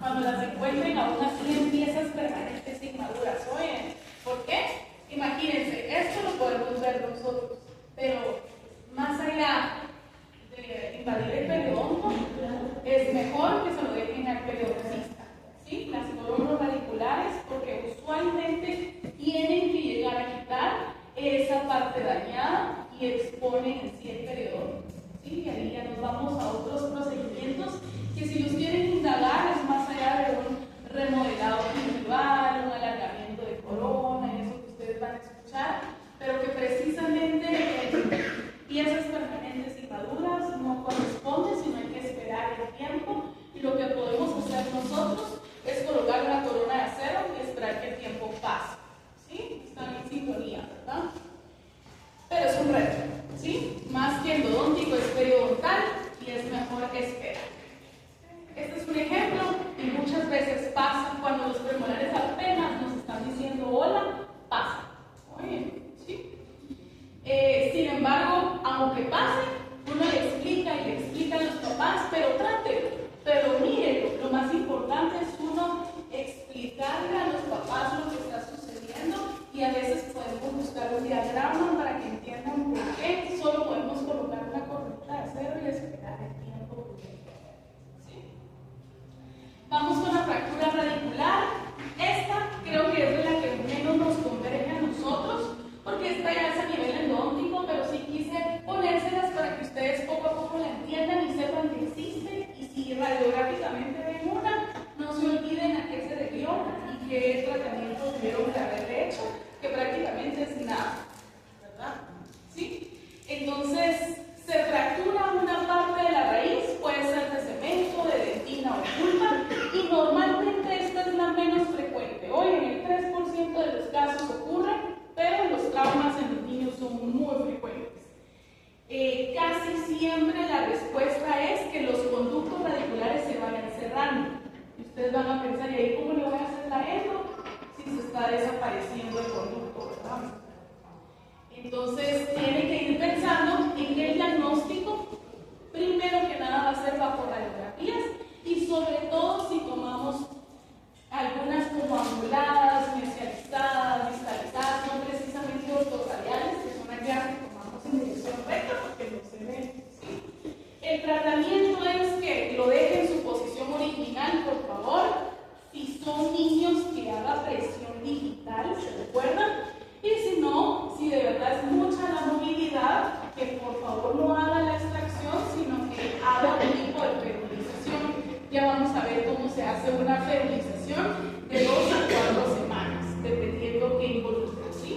cuando las encuentren aún así en piezas permanentes inmaduras. Oye, ¿por qué? Imagínense, esto lo podemos ver nosotros, pero más allá de invadir el periodonto, es mejor que se lo dejen al periodoncista, ¿sí? Las coronas radiculares, porque usualmente tienen que llegar a quitar esa parte dañada y exponen en sí el periodonto, ¿sí? Y ahí ya nos vamos a otros procedimientos que, si los quieren indagar, es más allá de un remodelado gingival, un alargamiento de corona y eso que ustedes van a escuchar, pero que precisamente piezas permanentes y maduras no corresponde, sino hay que esperar el tiempo, y lo que podemos hacer nosotros es colocar una corona de acero y esperar que el tiempo pase, ¿sí? Están en sintonía, ¿verdad? Pero es un reto, ¿sí? Más que endodóntico es periodontal y es mejor esperar. Este es un ejemplo y muchas veces pasa cuando los premolares apenas nos están diciendo hola, pasa. Oye, ¿sí? Sin embargo, aunque pase, uno le explica y le explica a los papás, pero trátelo, pero mírenlo. Lo más importante es uno explicarle a los papás lo que está sucediendo, y a veces podemos buscar un diagrama para que entiendan por qué solo podemos colocar una coronita de acero y esperar el tiempo prudente. ¿Sí? Vamos con la fractura radicular. Esta creo que es de la que menos nos converge a nosotros, porque esta ya es a nivel endodóntico, pero sí quise ponérselas para que ustedes poco a poco la entiendan y sepan que existe, y si radiográficamente ven una, no se olviden a qué se debió y qué tratamiento tuvieron que haberle hecho, que prácticamente es nada, ¿verdad? ¿Sí? Entonces, se fractura una parte de la raíz, puede ser de cemento, de dentina o pulpa, y normalmente esta es la menos frecuente. Hoy en el 3% de los casos ocurre, pero los traumas en los niños son muy frecuentes. Casi siempre la respuesta es que los conductos radiculares se vayan cerrando. Y ustedes van a pensar, ¿y ahí cómo le voy a hacer la endo si se está desapareciendo el conducto, verdad? Entonces, tienen que ir pensando en que el diagnóstico, primero que nada, va a ser bajo radiografías, y sobre todo si tomamos algunas como anguladas, mesializadas, distalizadas, no precisamente ortoradiales, que son aquellas que tomamos en dirección recta porque no se ven, ¿sí? El tratamiento es que lo dejen en su posición original, por favor. Si son niños, que haga presión digital, ¿se recuerdan? Y si no, si de verdad es mucha la movilidad, que por favor no haga la extracción, sino que haga un tipo de ferilización. Ya vamos a ver cómo se hace una ferilización de 2 a 4 semanas, dependiendo qué involucre, ¿sí?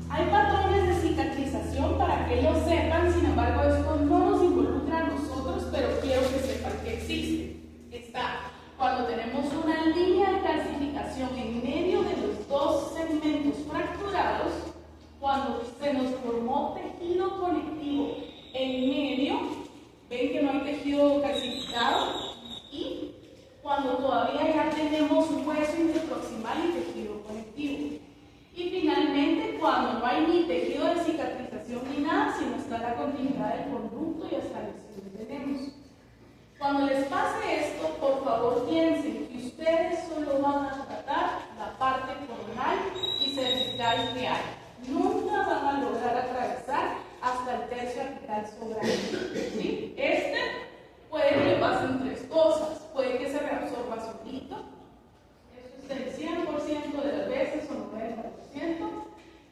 Hay patrones de cicatrización para que ellos sepan, sin embargo, esto no nos involucra a nosotros, pero quiero que sepan que existe. Está cuando tenemos una línea de calcificación en medio de los dos segmentos fracturados, cuando se nos formó tejido conectivo en medio, ven que no hay tejido calcificado, y cuando todavía ya tenemos un hueso interproximal y tejido conectivo. Y finalmente, cuando no hay ni tejido de cicatrización ni nada, sino está la continuidad del conducto y hasta lesión que tenemos. Cuando les pase esto, por favor piensen que ustedes solo van a tratar la parte coronal y cervical que hay. Nunca van a lograr atravesar hasta el tercio apical sobrante, ¿sí? Este puede que le pasen 3 cosas. Puede que se reabsorba solito, eso es el 100% de las veces o 90%.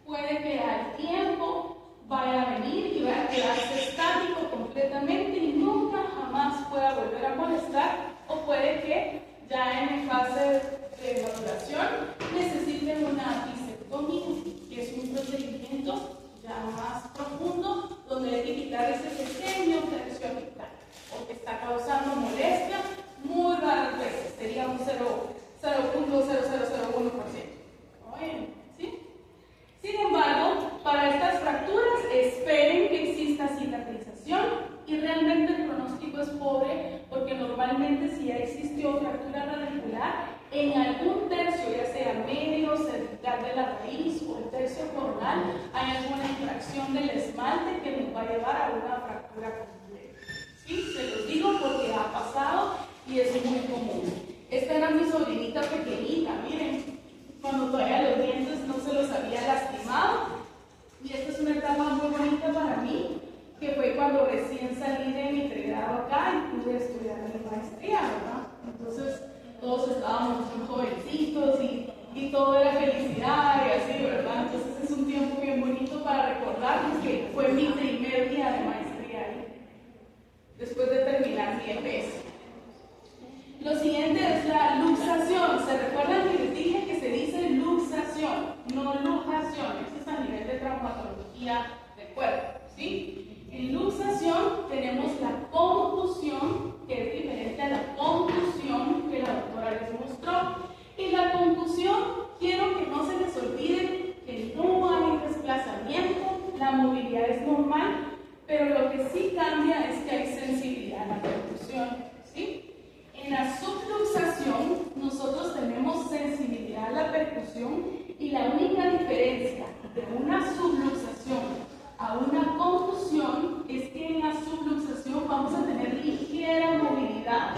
Puede que al tiempo vaya a venir y va a quedarse estático completamente y nunca jamás pueda volver a molestar, o puede que ya en fase de maduración necesiten una bisectomía, que es un procedimiento ya más profundo, donde hay que quitar ese pequeño tercio apical, porque está causando molestia muy raras veces, sería un 0.0001%. ¿Sí? Sin embargo, para estas fracturas esperen que exista cicatrización, y realmente el pronóstico es pobre, porque normalmente si ya existió fractura radicular, en algún tercio, ya sea medio, cervical de la raíz o el tercio coronal, hay alguna infracción del esmalte que nos va a llevar a una fractura completa. ¿Sí? Se los digo porque ha pasado y es muy común. Esta era mi sobrinita pequeñita, miren, cuando todavía los dientes no se los había lastimado. Y esta es una etapa muy bonita para mí, que fue cuando recién salí de mi pregrado acá y pude estudiar la maestría, ¿verdad? Entonces todos estábamos muy jovencitos y todo era felicidad y así, ¿verdad? Entonces es un tiempo bien bonito para recordarnos que fue mi primer día de maestría ahí, después de terminar mi EPS. Lo siguiente es la luxación. ¿Se recuerdan que les dije que se dice luxación, no lujación? Eso es a nivel de traumatología del cuerpo, ¿sí? En luxación tenemos la contusión, que es diferente a la contusión que la doctora les mostró. Y la contusión, quiero que no se les olvide que no hay desplazamiento, la movilidad es normal, pero lo que sí cambia es que hay sensibilidad a la contusión, ¿sí? En la subluxación, nosotros tenemos sensibilidad a la percusión y la única diferencia de una subluxación a una contusión es que en la subluxación vamos a tener ligera movilidad.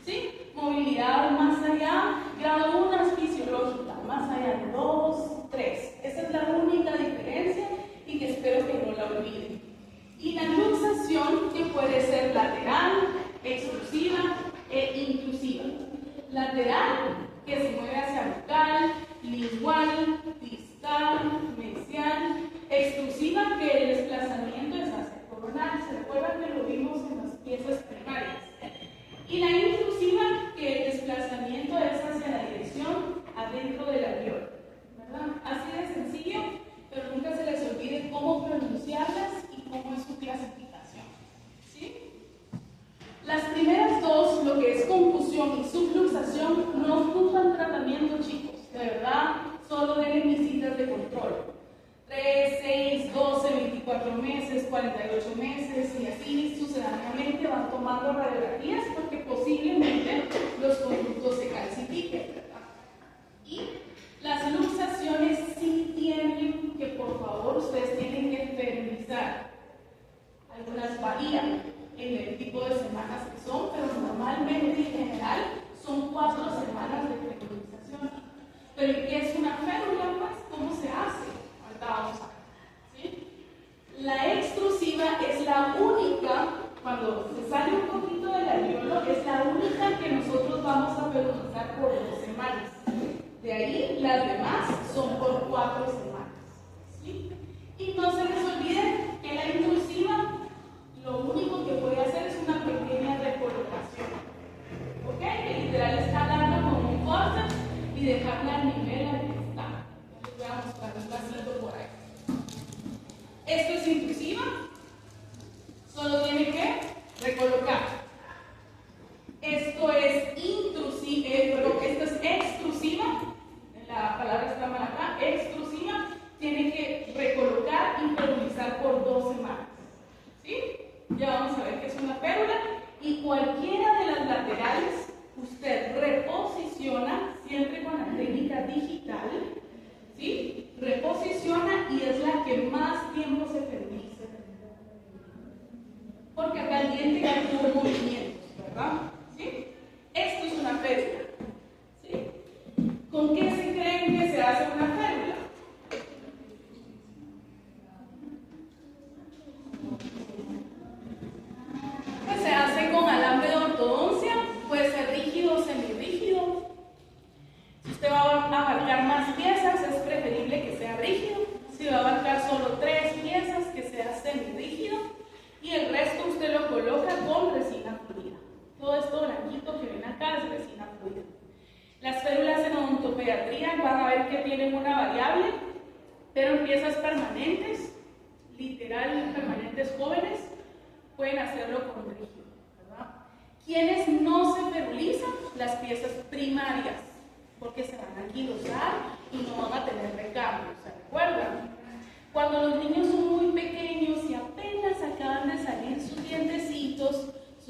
¿Sí? Movilidad más allá, grado 1 es fisiológica, más allá de 2, 3. Esa es la única diferencia y que espero que no la olviden. Y la luxación, que puede ser lateral, extrusiva e inclusiva. Lateral, que se mueve hacia bucal, lingual, distal, mesial. Extrusiva, que el desplazamiento es hacia coronal. ¿Se recuerdan que lo vimos en las piezas primarias? Y la inclusiva, que el desplazamiento es hacia la dirección adentro del alveolo, ¿verdad? Así de sencillo, pero nunca se les olvide cómo pronunciarlas y cómo es su clasificación, ¿sí? Las primeras dos, lo que es contusión y subluxación, no ocupan tratamiento, chicos. De verdad, solo den visitas de control. 3, 6, 12, 24 meses, 48 meses y así sucesivamente van tomando radiografías porque posiblemente los conductos se calcifiquen, ¿verdad? Y las luxaciones sí tienen que, por favor, ustedes tienen que feminizar. Algunas varían en el tipo de semanas que son, pero normalmente en general son 4 semanas de feminización. Pero ¿qué es una férula? Pues, ¿cómo se hace? Vamos a ver, ¿sí? La extrusiva es la única, cuando se sale un poquito del alveolo, es la única que nosotros vamos a feminizar por 2 semanas. De ahí, las demás son por 4 semanas, ¿sí? Y no se les olvide que la intrusiva lo único que puede hacer es una pequeña recolocación, ¿ok? Que literal es jalarla con un corte y dejarla al nivel al que está. Les voy a mostrar un vasito por ahí. Esto es intrusiva, solo tiene que recolocar. Esto es intrusiva, esto es extrusiva, la palabra está mal acá, extrusiva, tiene que recolocar y férulizar por 2 semanas. ¿Sí? Ya vamos a ver que es una férula y cualquiera de las laterales usted reposiciona siempre con la técnica digital, ¿sí? Reposiciona y es la que más tiempo se feruliza. Porque acá el diente ya tuvo movimientos, ¿verdad? ¿Sí? Esto es una férula. ¿Sí? ¿Con qué se creen que se hace una férula? Pues se hace con alambre de ortodoncia, puede ser rígido o semirrígido. Si usted va a abarcar más piezas, es preferible que sea rígido. Si va a abarcar solo 3 piezas, que sea semirrígido. Y el resto usted lo coloca con resina fluida. Todo esto blanquito que ven acá es resina fluida. Las férulas en odontopediatría van a ver que tienen una variable, pero en piezas permanentes, literal permanentes jóvenes, pueden hacerlo con rígido, ¿verdad? Quienes no se ferulizan, las piezas primarias, porque se van a anquilosar y no van a tener recambio, ¿se recuerdan? Cuando los niños son muy pequeños y apenas acaban de salir sus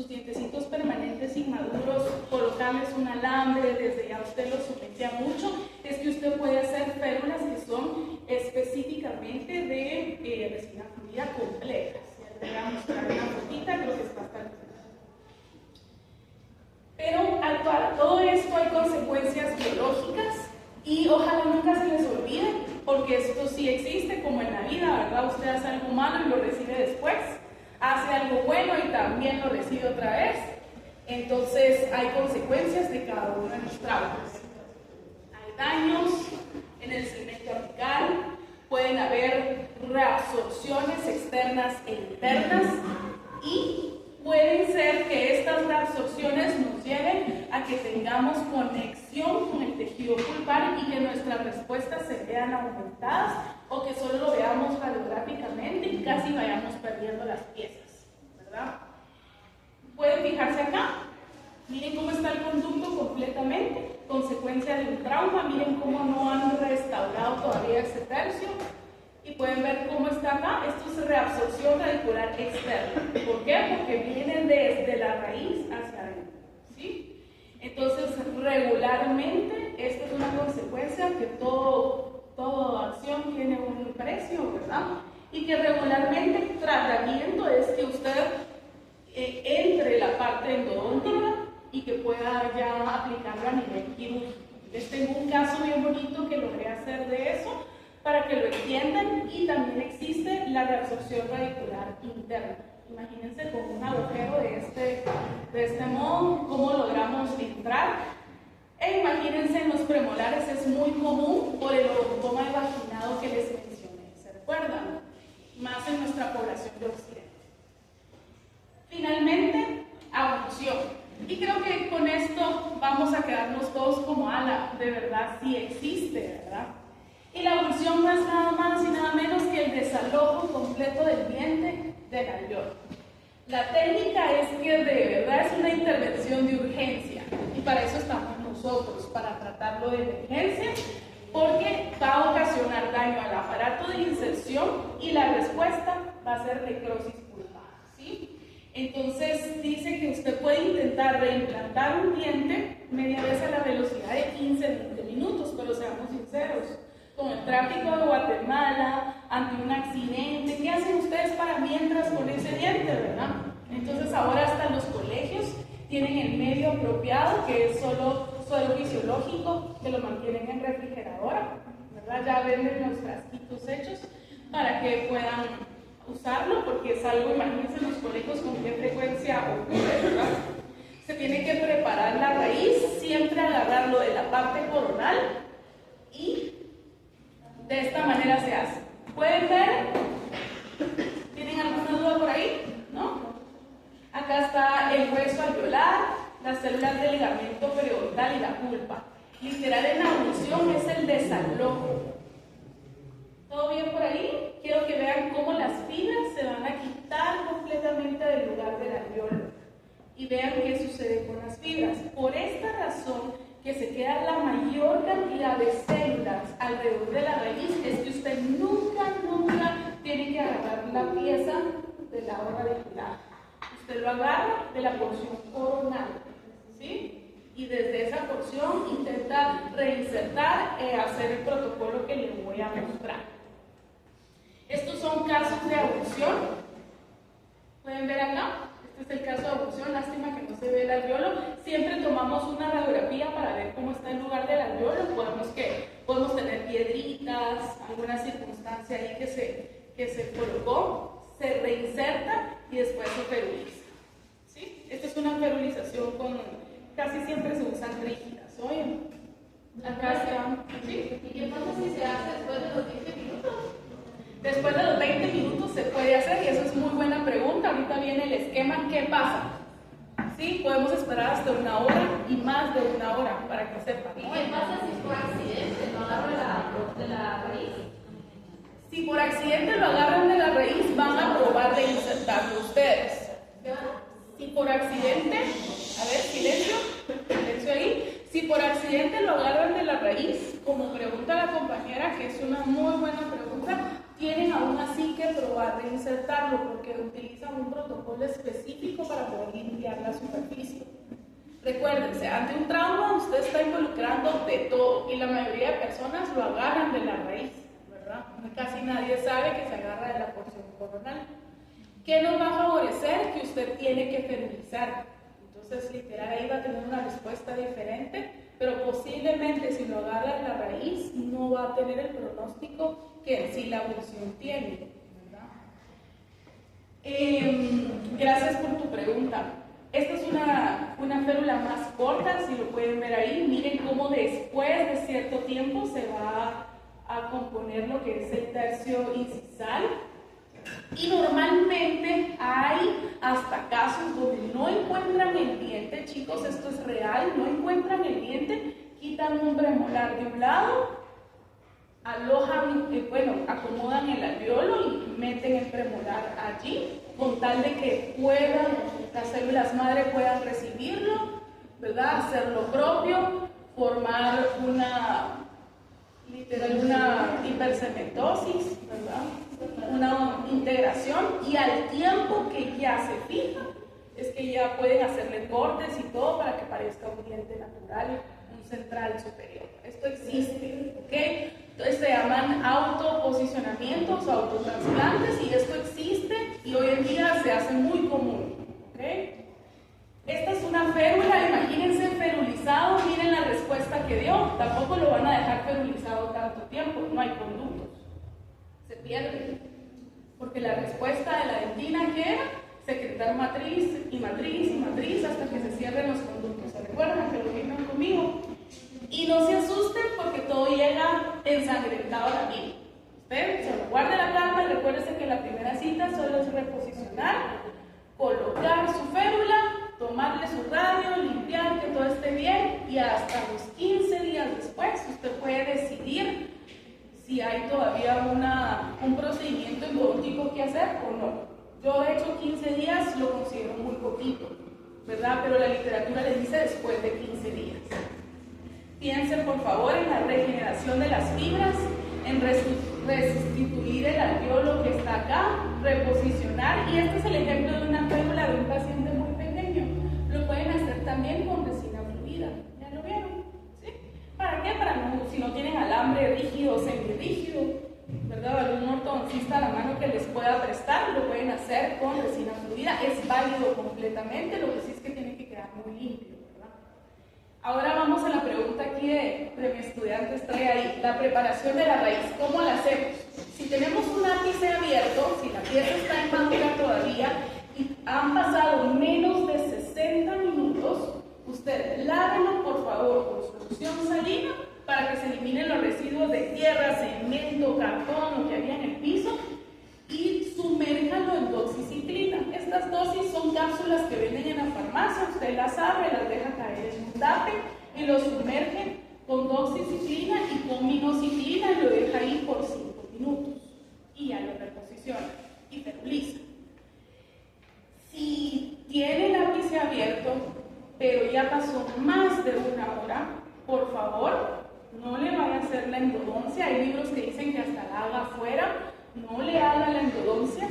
dientecitos permanentes inmaduros, colocarles un alambre, desde ya usted los sometea mucho, es que usted puede hacer férulas que son específicamente de resina fluida completas. Les voy a mostrar una fotita, creo que está hasta aquí. usted hace algo malo y lo recibe después, hace algo bueno y también lo recibe otra vez. Entonces hay consecuencias de cada uno de los traumas. Hay daños en el segmento apical, pueden haber reabsorciones externas e internas y pueden ser que estas reabsorciones nos lleven a que tengamos conexión con el tejido pulpar y que nuestras respuestas se vean aumentadas o que solo lo veamos radiográficamente y casi vayamos perdiendo las piezas, ¿verdad? Pueden fijarse acá, miren cómo está el conducto completamente, consecuencia de un trauma, miren cómo no han restaurado todavía ese tercio. Y pueden ver cómo está acá, esto es reabsorción radicular externa. ¿Por qué? Porque vienen desde la raíz hacia adentro, ¿sí? Entonces, regularmente, esta es una consecuencia que toda acción tiene un precio, ¿verdad? Y que regularmente el tratamiento es que usted entre la parte endodóntica y que pueda ya aplicarlo a nivel quirúrgico. Les tengo un caso bien bonito que logré hacer de eso, para que lo entiendan, y también existe la reabsorción radicular interna. Imagínense con un agujero de este modo, cómo logramos entrar. E imagínense en los premolares, es muy común por el odontoma vaginado que les mencioné, ¿se recuerdan? Más en nuestra población de Occidente. Finalmente, abducción. Y creo que con esto vamos a quedarnos todos como ala, de verdad, sí existe, ¿verdad? Y la abducción no es nada más y nada menos que el desalojo completo del diente del alveolo. La técnica es que de verdad es una intervención de urgencia y para eso estamos nosotros, para tratarlo de emergencia, porque va a ocasionar daño al aparato de inserción y la respuesta va a ser necrosis pulpar, ¿sí? Entonces dice que usted puede intentar reimplantar un diente media vez a la velocidad de 15-20 minutos, pero seamos sinceros, con el tráfico de Guatemala, ante un accidente, ¿qué hacen ustedes para mientras con ese diente, verdad? Entonces ahora hasta los colegios tienen el medio apropiado, que es solo suelo fisiológico, que lo mantienen en refrigeradora, ¿verdad? Ya venden los frasquitos hechos para que puedan usarlo, porque es algo, imagínense en los colegios con qué frecuencia ocurre, ¿verdad? Se tiene que preparar la raíz, siempre agarrarlo de la parte coronal y de esta manera se hace. ¿Pueden ver? ¿Tienen alguna duda por ahí? ¿No? Acá está el hueso alveolar, las células del ligamento periodontal y la pulpa. Literal en la abducción es el desalojo. ¿Todo bien por ahí? Quiero que vean cómo las fibras se van a quitar completamente del lugar del alveolo. Y vean qué sucede con las fibras. Por esta razón, que se queda la mayor cantidad de células alrededor de la raíz, es que usted nunca tiene que agarrar la pieza del lado radicular. Usted lo agarra de la porción coronal, ¿sí? Y desde esa porción intenta reinsertar, hacer el protocolo que les voy a mostrar. Estos son casos de abducción. ¿Pueden ver acá? Este es el caso de abducción, lástima que no se ve el alveolo. Siempre tomamos una radiografía para ver cómo está el lugar del alveolo. Podemos tener piedritas, alguna circunstancia ahí que se colocó, se reinserta y después se feruliza, ¿sí? Esta es una ferulización casi siempre se usan rígidas, ¿oyen? Acá está, ¿sí? ¿Y qué pasa si se hace después de los 20 minutos? Después de los 20 minutos se puede hacer, y eso es muy buena pregunta. Ahorita viene el esquema. ¿Qué pasa? Sí, podemos esperar hasta 1 hora y más de 1 hora para que sepan. ¿Y qué pasa si por accidente lo agarran de la raíz? Si por accidente lo agarran de la raíz, van a probar de insertarlo ustedes. Si por accidente, a ver, silencio ahí. Si por accidente lo agarran de la raíz, como pregunta la compañera, que es una muy buena pregunta, tienen aún así que probar de insertarlo porque utilizan un protocolo específico para poder limpiar la superficie. Recuérdense, ante un trauma usted está involucrando de todo y la mayoría de personas lo agarran de la raíz, ¿verdad? Casi nadie sabe que se agarra de la porción coronal. ¿Qué nos va a favorecer? Que usted tiene que feminizar. Entonces, literal, ahí va a tener una respuesta diferente, pero posiblemente si lo agarra en la raíz no va a tener el pronóstico que en sí la abducción tiene, ¿verdad? Gracias por tu pregunta. Esta es una férula más corta, si lo pueden ver ahí. Miren cómo después de cierto tiempo se va a componer lo que es el tercio incisal. Y normalmente hay hasta casos donde no encuentran el diente, chicos, esto es real, no encuentran el diente, quitan un premolar de un lado, alojan, acomodan el alveolo y meten el premolar allí, con tal de que las células madre puedan recibirlo, ¿verdad? Hacer lo propio, formar una hipercementosis, ¿verdad? Una integración, y al tiempo que ya se fija, es que ya pueden hacerle cortes y todo para que parezca un diente natural, un central superior. Esto existe, ¿ok? Entonces se llaman autoposicionamientos o autotrasplantes, y esto existe y hoy en día se hace muy común, ¿ok? Esta es una férula, imagínense ferulizado, miren la respuesta que dio, tampoco lo van a dejar ferulizado tanto tiempo, no hay conductos, se pierde, porque la respuesta de la dentina, ¿qué era? Secretar matriz y matriz y matriz hasta que se cierren los conductos. ¿Se recuerdan que lo vieron conmigo? Y no se asusten porque todo llega ensangrentado también. Usted se lo guarde la calma y recuérdese que la primera cita solo es reposicionar, colocar su férula, tomarle su radio, limpiar que todo esté bien, y hasta los 15 días después usted puede decidir si hay todavía un procedimiento endodóntico que hacer o no. Yo de hecho 15 días lo considero muy poquito, ¿verdad? Pero la literatura les dice después de 15 días. Piensen por favor en la regeneración de las fibras, en resustituir el alveolo que está acá, reposicionar, y este es el ejemplo de una férula de un paciente muy pequeño. Lo pueden hacer también con resina fluida, ¿ya lo vieron? ¿Sí? ¿Para qué? Si no tienen alambre rígido o semirrígido, ¿verdad? Algún ortodoncista a la mano que les pueda prestar, lo pueden hacer con resina fluida, es válido completamente, lo que sí es que tiene que quedar muy limpio, ¿verdad? Ahora vamos a la pregunta aquí de mi estudiante, trae ahí, la preparación de la raíz, ¿cómo la hacemos? Si tenemos un ápice abierto, si la pieza está inmadura todavía y han pasado menos de 60 minutos, usted lávelo por favor con solución salina para que se eliminen los residuos de tierra, cemento, cartón, lo que había en el piso, y sumérjalo en doxiciclina. Estas dosis son cápsulas que venden en la farmacia, usted las abre, las deja caer en un tape y lo sumerge con doxiciclina y con minoxiclina y lo deja ahí por 5 minutos y ya lo reposiciona y feruliza. Si tiene el ápice abierto pero ya pasó más de 1 hora, por favor no le vaya a hacer la endodoncia. Hay libros que dicen que hasta la haga afuera, no le haga la endodoncia,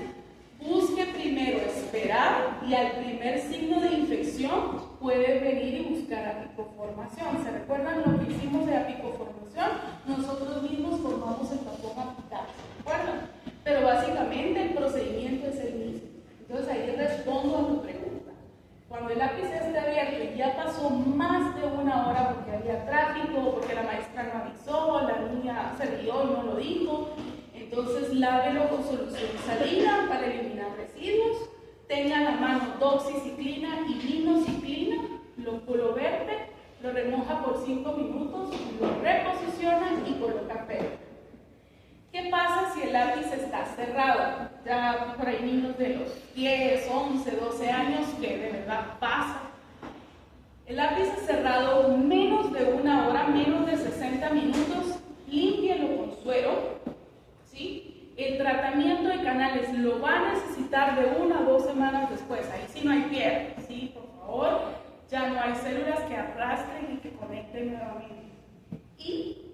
busque primero esperar, y al primer signo de infección puede venir y buscar apicoformación. ¿Se recuerdan lo que hicimos de apicoformación? Nosotros mismos formamos el tapón apical, ¿se acuerdan? Pero básicamente el procedimiento es el mismo. Entonces ahí respondo a tu pregunta. Cuando el ápice esté abierto y ya pasó más de 1 hora porque había tráfico, porque la maestra no avisó, la niña se rió y no lo dijo, entonces lávelo con solución salina para eliminar residuos, tenga a la mano doxiciclina y minoxiclina, lo verte, lo remoja por 5 minutos, lo reposiciona y coloca pelo. ¿Qué pasa si el lápiz está cerrado? Ya por ahí niños de los 10, 11, 12 años que de verdad pasa. El lápiz cerrado menos de 1 hora, menos de 60 minutos, límpielo con suero, ¿sí? El tratamiento de canales lo va a necesitar de 1 a 2 semanas después. Ahí sí no hay pierde, ¿sí? Por favor, ya no hay células que arrastren y que conecten nuevamente. Y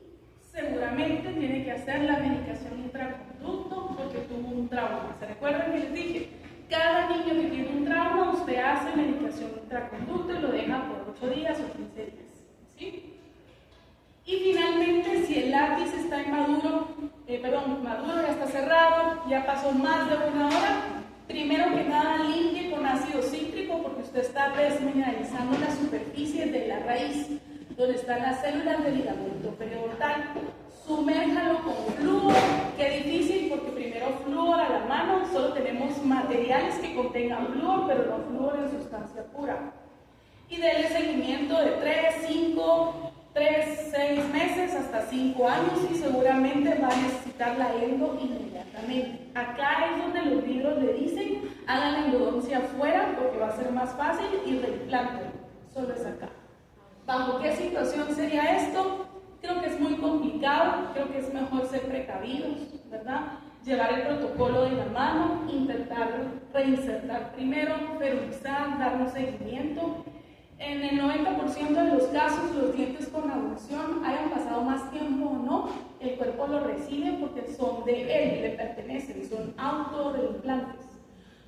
seguramente tiene que hacer la medicación intraconducto porque tuvo un trauma. ¿Se recuerdan que les dije? Cada niño que tiene un trauma, usted hace medicación intraconducto y lo deja por 8 días o 15 días, ¿sí? Y finalmente, si el lápiz está maduro, ya está cerrado, ya pasó más de 1 hora, primero que nada limpie con ácido cítrico porque usted está desmineralizando la superficie de la raíz, donde están las células del ligamento periodontal. Sumérjalo con flúor. Qué difícil, porque primero flúor a la mano, solo tenemos materiales que contengan flúor, pero no flúor en sustancia pura. Y denle seguimiento de 6 meses hasta 5 años y seguramente va a necesitar la endo inmediatamente. Acá es donde los libros le dicen, hagan la endodoncia afuera porque va a ser más fácil y reimplanten. Solo es acá. ¿Bajo qué situación sería esto? Creo que es muy complicado, creo que es mejor ser precavidos, ¿verdad? Llevar el protocolo de la mano, intentar reinsertar primero, fertilizar, darnos seguimiento. En el 90% de los casos, los dientes con abulsión, hayan pasado más tiempo o no, el cuerpo lo recibe porque son de él, le pertenecen, son autorreimplantes.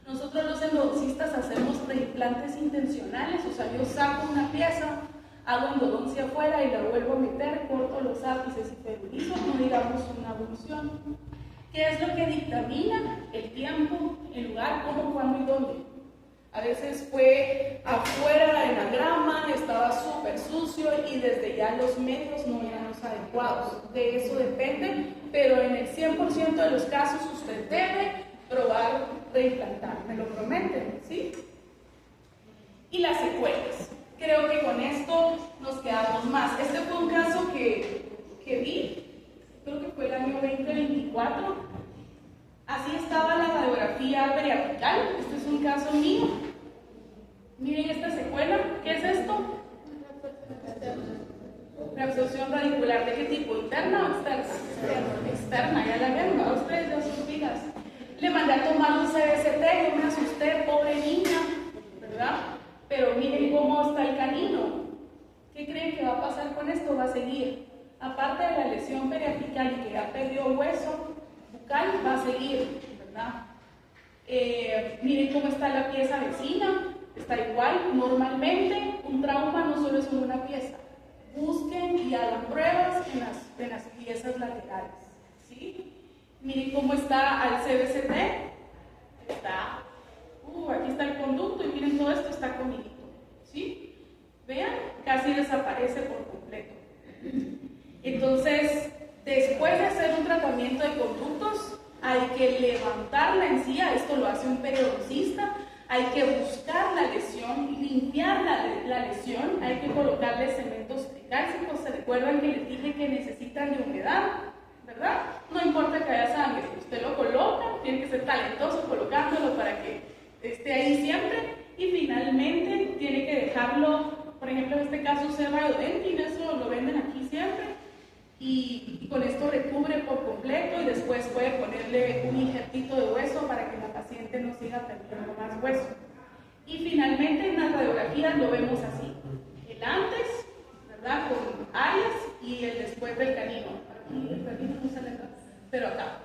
Nosotros los endodoncistas hacemos reimplantes intencionales, o sea, yo saco una pieza, hago endodoncia afuera y la vuelvo a meter, corto los ápices y fertilizo, no digamos una abulsión. ¿Qué es lo que dictamina? El tiempo, el lugar, cómo, cuándo y dónde. A veces fue afuera en la grama, estaba súper sucio y desde ya los medios no eran los adecuados. De eso depende, pero en el 100% de los casos usted debe probar reimplantar, me lo prometen, ¿sí? Y las secuelas. Creo que con esto nos quedamos más. Este fue un caso que vi, creo que fue el año 2024. Así estaba la radiografía periapical. Este es un caso mío. Miren esta secuela. ¿Qué es esto? Reabsorción radicular. ¿De qué tipo? ¿Interna o externa? Externa, ya la ven, ¿no? Ustedes ya sus vidas. Le mandé a tomar un CBCT, yo me asusté, pobre niña, ¿verdad? Pero miren cómo está el canino. ¿Qué creen que va a pasar con esto? Va a seguir. Aparte de la lesión periapical y que ya perdió hueso bucal, va a seguir, ¿verdad? Miren cómo está la pieza vecina. Está igual. Normalmente un trauma no solo es una pieza. Busquen y hagan pruebas en las piezas laterales, ¿sí? Miren cómo está al CBCT. Está, aquí está el conducto y miren todo esto está comidito, ¿sí? Vean, casi desaparece por completo. Entonces, después de hacer un tratamiento de conductos, hay que levantar la encía, esto lo hace un periodoncista, hay que buscar la lesión, limpiar la lesión, hay que colocarle cementos tricálcicos. ¿Se recuerdan que les dije que necesitan de humedad? ¿Verdad? No importa que haya sangre, usted lo coloca, tiene que ser talentoso colocándolo para que esté ahí siempre y finalmente tiene que dejarlo, por ejemplo en este caso usé Biodentin, eso lo venden aquí siempre y con esto recubre por completo y después puede ponerle un injertito de hueso para que la paciente no siga perdiendo más hueso. Y finalmente en las radiografías lo vemos así, el antes, ¿verdad? Con áreas y el después del canino. Aquí el canino no sale acá, pero acá.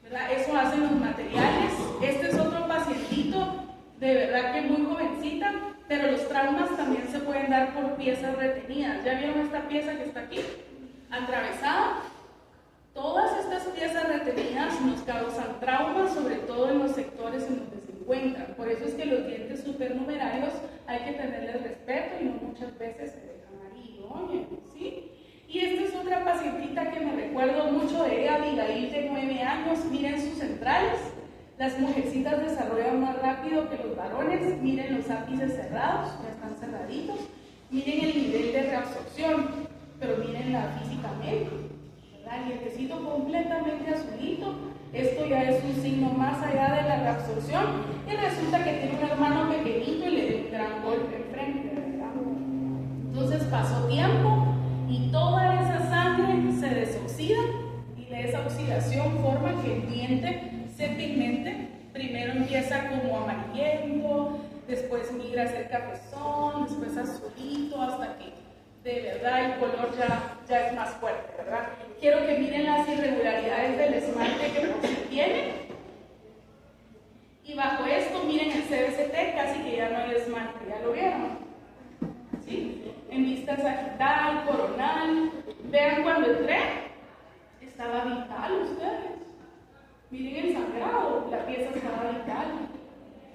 ¿Verdad? Eso hacen los materiales. Este es otro pacientito, de verdad que muy jovencita, pero los traumas también se pueden dar por piezas retenidas. ¿Ya vieron esta pieza que está aquí? Atravesada. Todas estas piezas retenidas nos causan traumas, sobre todo en los sectores en donde se encuentran. Por eso es que los dientes supernumerarios hay que tenerles respeto y no muchas veces se dejan ahí, ¿no? ¿Sí? Y esta es otra pacientita que me recuerdo mucho de ella, Abigail, de 9 años. Miren sus centrales. Las mujercitas desarrollan más rápido que los varones. Miren los ápices cerrados, ya están cerraditos. Miren el nivel de reabsorción, pero mírenla físicamente. ¿Verdad? El dientecito completamente azulito. Esto ya es un signo más allá de la reabsorción. Y resulta que tiene un hermano pequeñito y le dio un gran golpe enfrente, ¿verdad? Entonces pasó tiempo y toda esa sangre se desoxida y esa oxidación forma que el diente se pigmente. Primero empieza como amarillento, después migra a ser cafezón, después azulito, hasta que de verdad el color ya es más fuerte, ¿verdad? Quiero que miren las irregularidades del esmalte que por sí tiene. Y bajo esto miren el CBCT, casi que ya no hay esmalte, ¿ya lo vieron? ¿Sí? En vista sagital, coronal. Vean cuando entré, estaba vital ustedes. Miren el sangrado, la pieza estaba vital.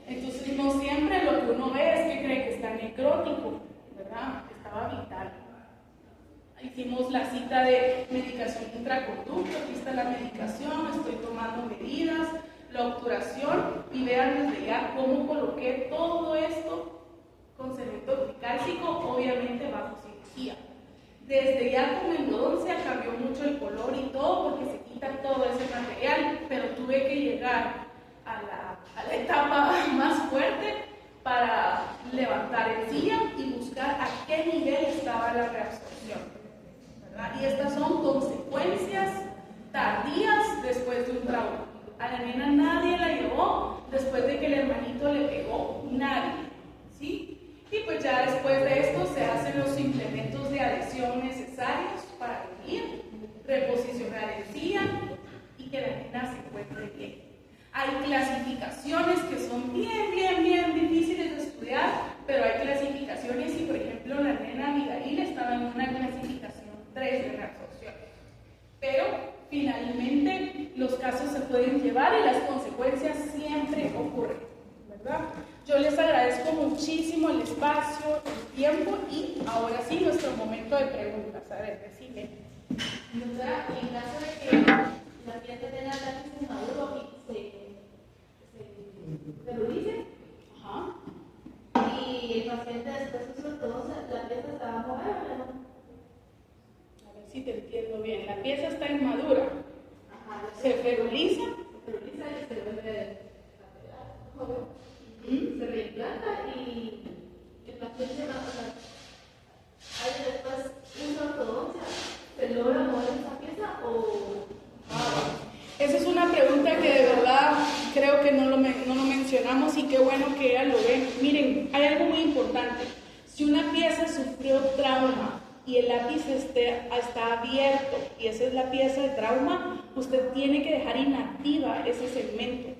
Entonces no siempre lo que uno ve es que cree que está necrótico, ¿verdad? Estaba vital. Hicimos la cita de medicación y vean desde ya cómo coloqué todo esto con cemento tricálcico, obviamente bajo cirugía. Desde ya con endodoncia cambió mucho el color y todo porque se quita todo ese material, pero tuve que llegar a la etapa más fuerte para levantar encía y buscar a qué nivel estaba la reabsorción, ¿verdad? Y estas son consecuencias tardías después de un trauma. A la nena nadie la llevó después de que el hermanito le pegó, nadie, ¿sí? Y pues ya después de esto se hacen los implementos de adhesión necesarios para vivir, reposicionar encía y que la nena se encuentre bien. Hay clasificaciones que son bien difíciles de estudiar, pero hay clasificaciones y por ejemplo la nena Abigail estaba en una clasificación 3 de reabsorción. Pero finalmente los casos se pueden llevar y las consecuencias siempre ocurren, ¿verdad? Yo les agradezco muchísimo el espacio, el tiempo y ahora sí nuestro momento de preguntas. A ver, decime. Doctora, en caso de que la pieza tenga lápiz inmaduro y se reduce, y el paciente después usa ortodoncia, la pieza se va a mover, ¿no? A ver si te entiendo bien. La pieza está inmadura. Se feruliza. Y se vuelve joven. Se reimplanta y el paciente va a pasar. Ahí después usa ortodoncia, ¿se logra mover esa pieza o...? Esa es una pregunta que de verdad creo que no lo mencionamos y qué bueno que ella lo ve. Miren, hay algo muy importante. Si una pieza sufrió trauma y el lápiz está abierto y esa es la pieza de trauma, usted tiene que dejar inactiva ese segmento.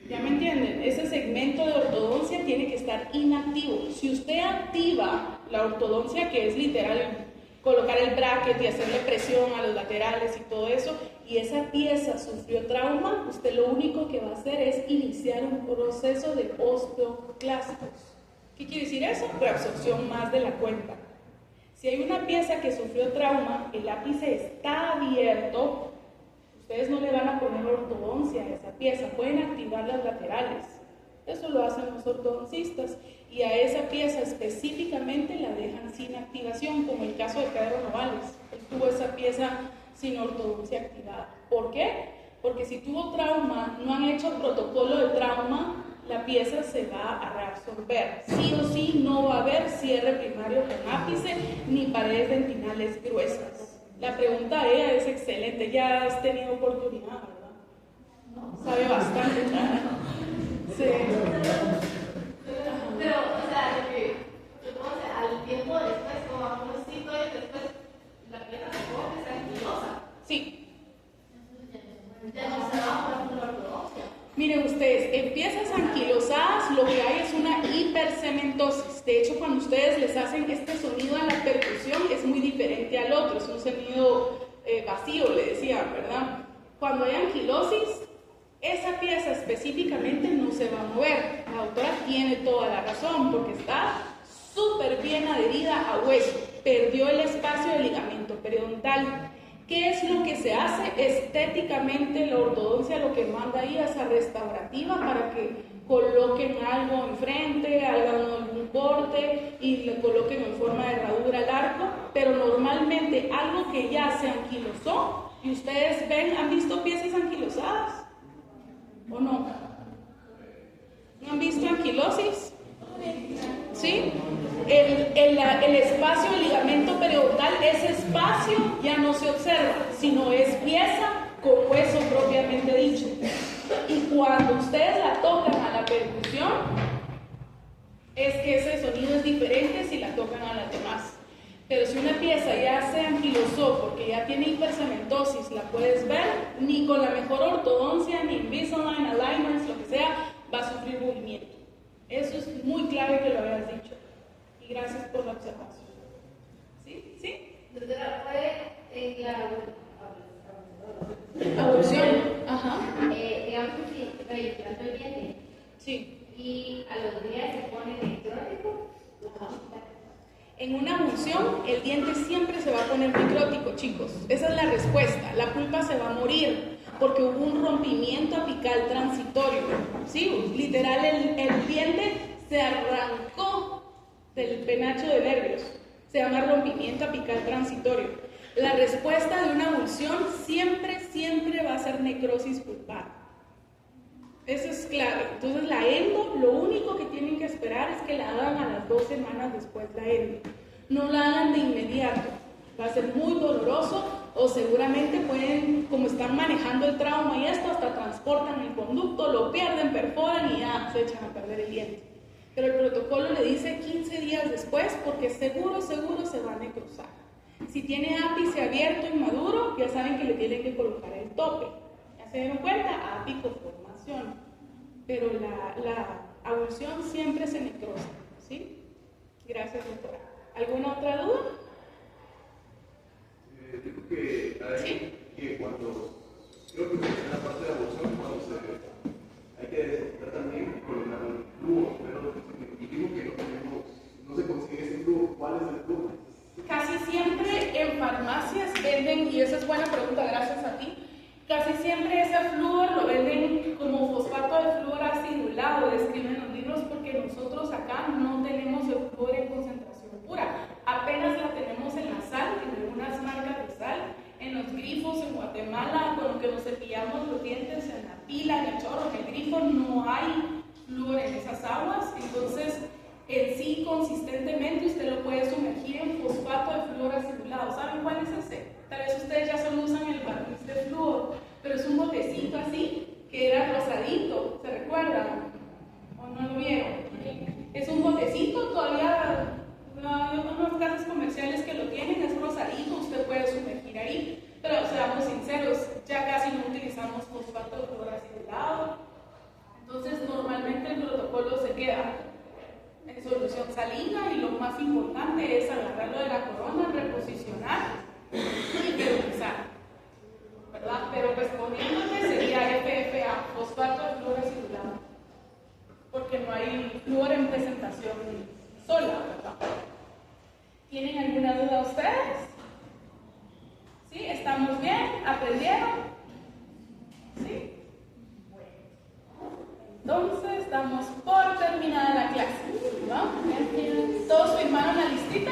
¿Ya me entienden? Ese segmento de ortodoncia tiene que estar inactivo. Si usted activa la ortodoncia, que es literal colocar el bracket y hacerle presión a los laterales y todo eso, y esa pieza sufrió trauma, usted lo único que va a hacer es iniciar un proceso de osteoclastos. ¿Qué quiere decir eso? Reabsorción más de la cuenta. Si hay una pieza que sufrió trauma, el ápice está abierto, ustedes no le van a poner ortodoncia a esa pieza, pueden activar las laterales. Eso lo hacen los ortodoncistas y a esa pieza específicamente la dejan sin activación, como el caso de Pedro Novales. Él tuvo esa pieza sin ortodoncia activada. ¿Por qué? Porque si tuvo trauma, no han hecho protocolo de trauma, la pieza se va a reabsorber. Sí o sí no va a haber cierre primario con ápice ni paredes dentinales gruesas. La pregunta de ella es excelente, ya has tenido oportunidad, ¿verdad? ¿No? Sabe bastante. Sí. Pero, o sea, al tiempo después, como a unos 5 años después, la pieza se pone, está anquilosa. Sí. Ya no se va por la ortodoncia. Miren ustedes, en piezas anquilosadas lo que hay es una hipercementosis. De hecho, cuando ustedes les hacen este sonido a la percusión es muy diferente al otro, es un sonido vacío, le decía, ¿verdad? Cuando hay anquilosis, esa pieza específicamente no se va a mover. La doctora tiene toda la razón porque está súper bien adherida a hueso, perdió el espacio del ligamento periodontal. ¿Qué es lo que se hace? Estéticamente la ortodoncia lo que manda ahí es a restaurativa para que coloquen algo enfrente, hagan algún corte y le coloquen en forma de herradura al arco, pero normalmente algo que ya se anquilosó, y ustedes ven, ¿han visto piezas anquilosadas? ¿O no? ¿No han visto anquilosis? ¿Sí? El espacio del ligamento periodontal, ese espacio ya no se observa, sino es pieza con hueso propiamente dicho. Y cuando ustedes la tocan a la percusión, es que ese sonido es diferente si la tocan a las demás. Pero si una pieza ya se anquilosó porque ya tiene hipercementosis, la puedes ver, ni con la mejor ortodoncia, ni Invisalign, aligners, lo que sea, va a sufrir movimiento. Eso es muy clave que lo hayas dicho. Y gracias por la observación. ¿Sí? ¿Sí? Doctora, fue en la abducción. Ajá. Digamos que si reimplantó el diente. Sí. Y a los días se pone necrótico. En una punción, el diente siempre se va a poner necrótico, chicos. Esa es la respuesta. La pulpa se va a morir. porque hubo un rompimiento apical transitorio. ¿Sí? Literal, el diente se arrancó del penacho de nervios. Se llama rompimiento apical transitorio. La respuesta de una avulsión siempre va a ser necrosis pulpar. Eso es clave. Entonces la endo, lo único que tienen que esperar es que la hagan a las 2 semanas después la endo. No la hagan de inmediato. Va a ser muy doloroso o seguramente pueden, como están manejando el trauma y esto, hasta transportan el conducto, lo pierden, perforan y ya se echan a perder el diente. Pero el protocolo le dice 15 días después porque seguro se va a necrosar. Si tiene ápice abierto y maduro, ya saben que le tienen que colocar el tope. ¿Ya se dieron cuenta? Apicoformación. Pero la avulsión siempre se necrosa, ¿sí? Gracias, doctora. ¿Alguna otra duda? Digo que hay que cuando, creo que en la parte de la avulsión, cuando hay que detectar también colocar el flujo, pero digo que no se consigue ese flujo. ¿Cuál es el flujo? Casi siempre en farmacias venden, y esa es buena pregunta, gracias a ti, casi siempre ese flúor lo venden como fosfato de flúor acidulado, describen los libros, porque nosotros acá no tenemos el flúor en concentración pura, apenas la tenemos en la sal, en algunas marcas de sal, en los grifos en Guatemala, con lo que nos cepillamos los dientes, en la pila, en el chorro, en el grifo, no hay flúor en esas aguas, entonces en sí, consistentemente, usted lo puede sumergir en fosfato de flúor acidulado. ¿Saben cuál es ese? Tal vez ustedes ya solo usan el barniz de flúor, pero es un botecito así, que era rosadito, ¿se recuerdan? ¿O no lo vieron? Es un botecito, todavía hay unas casas comerciales que lo tienen, es rosadito, usted puede sumergir ahí, pero seamos sinceros, ya casi no utilizamos fosfato de flúor acidulado, entonces normalmente el protocolo se queda en solución salina y lo más importante es agarrarlo de la corona, reposicionar y periodizar, ¿verdad? Pero respondiéndote sería FFA, fosfato de flúor acidulado, porque no hay flúor en presentación sola, ¿verdad? ¿Tienen alguna duda ustedes? ¿Sí? ¿Estamos bien? ¿Aprendieron? ¿Sí? Entonces, damos por terminada la clase, ¿no? ¿Todos firmaron la listita?